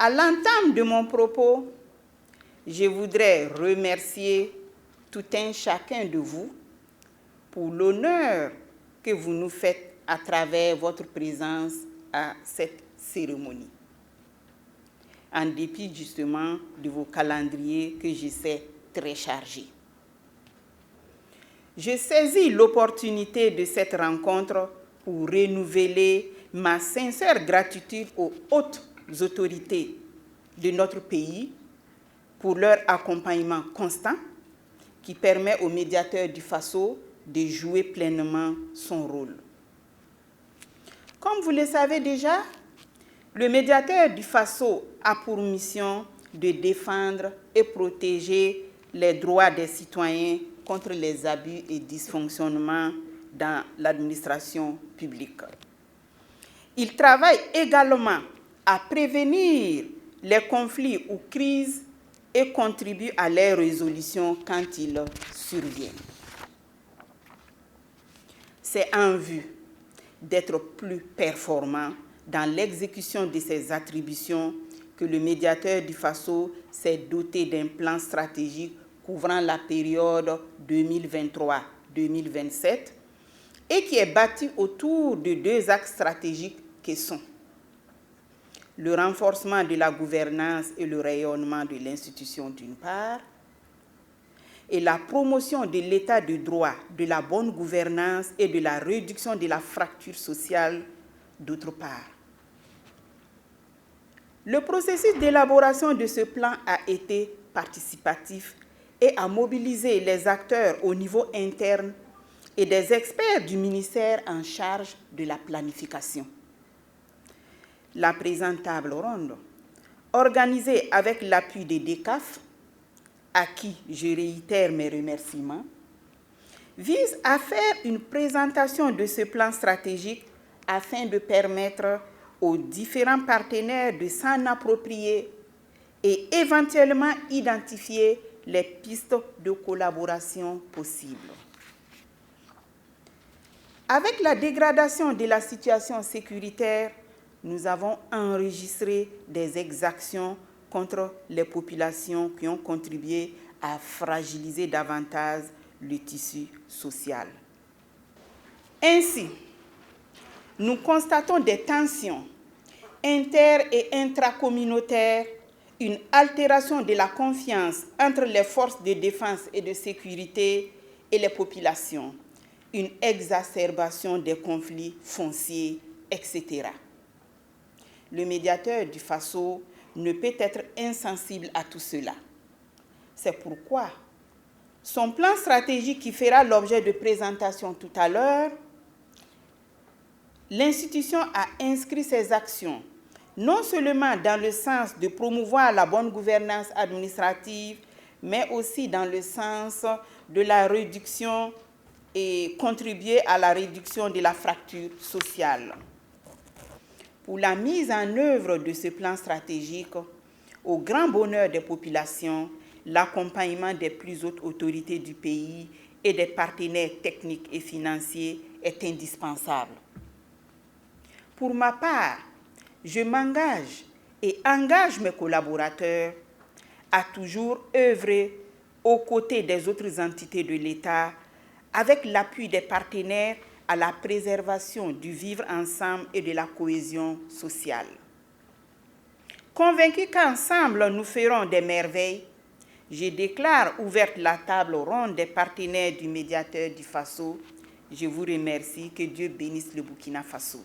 À l'entame de mon propos, je voudrais remercier tout un chacun de vous pour l'honneur que vous nous faites à travers votre présence à cette cérémonie, en dépit justement de vos calendriers que je sais très chargés. Je saisis l'opportunité de cette rencontre pour renouveler ma sincère gratitude aux hautes autorités de notre pays pour leur accompagnement constant qui permet au médiateur du Faso de jouer pleinement son rôle. Comme vous le savez déjà, le médiateur du Faso a pour mission de défendre et protéger les droits des citoyens contre les abus et dysfonctionnements dans l'administration publique. Il travaille également à prévenir les conflits ou crises et contribue à leur résolution quand ils surviennent. C'est en vue d'être plus performant dans l'exécution de ses attributions que le médiateur du Faso s'est doté d'un plan stratégique couvrant la période 2023-2027 et qui est bâti autour de deux axes stratégiques qui sont le renforcement de la gouvernance et le rayonnement de l'institution d'une part, et la promotion de l'état de droit, de la bonne gouvernance et de la réduction de la fracture sociale d'autre part. Le processus d'élaboration de ce plan a été participatif et a mobilisé les acteurs au niveau interne et des experts du ministère en charge de la planification. La présente table ronde, organisée avec l'appui des DECAF, à qui je réitère mes remerciements, vise à faire une présentation de ce plan stratégique afin de permettre aux différents partenaires de s'en approprier et éventuellement identifier les pistes de collaboration possibles. Avec la dégradation de la situation sécuritaire, nous avons enregistré des exactions contre les populations qui ont contribué à fragiliser davantage le tissu social. Ainsi, nous constatons des tensions inter- et intracommunautaires, une altération de la confiance entre les forces de défense et de sécurité et les populations, une exacerbation des conflits fonciers, etc. Le médiateur du Faso ne peut être insensible à tout cela. C'est pourquoi son plan stratégique qui fera l'objet de présentation tout à l'heure, l'institution a inscrit ses actions non seulement dans le sens de promouvoir la bonne gouvernance administrative, mais aussi dans le sens de la réduction et contribuer à la réduction de la fracture sociale. Pour la mise en œuvre de ce plan stratégique, au grand bonheur des populations, l'accompagnement des plus hautes autorités du pays et des partenaires techniques et financiers est indispensable. Pour ma part, je m'engage et engage mes collaborateurs à toujours œuvrer aux côtés des autres entités de l'État avec l'appui des partenaires à la préservation du vivre ensemble et de la cohésion sociale. Convaincu qu'ensemble nous ferons des merveilles, je déclare ouverte la table ronde des partenaires du médiateur du Faso. Je vous remercie. Que Dieu bénisse le Burkina Faso.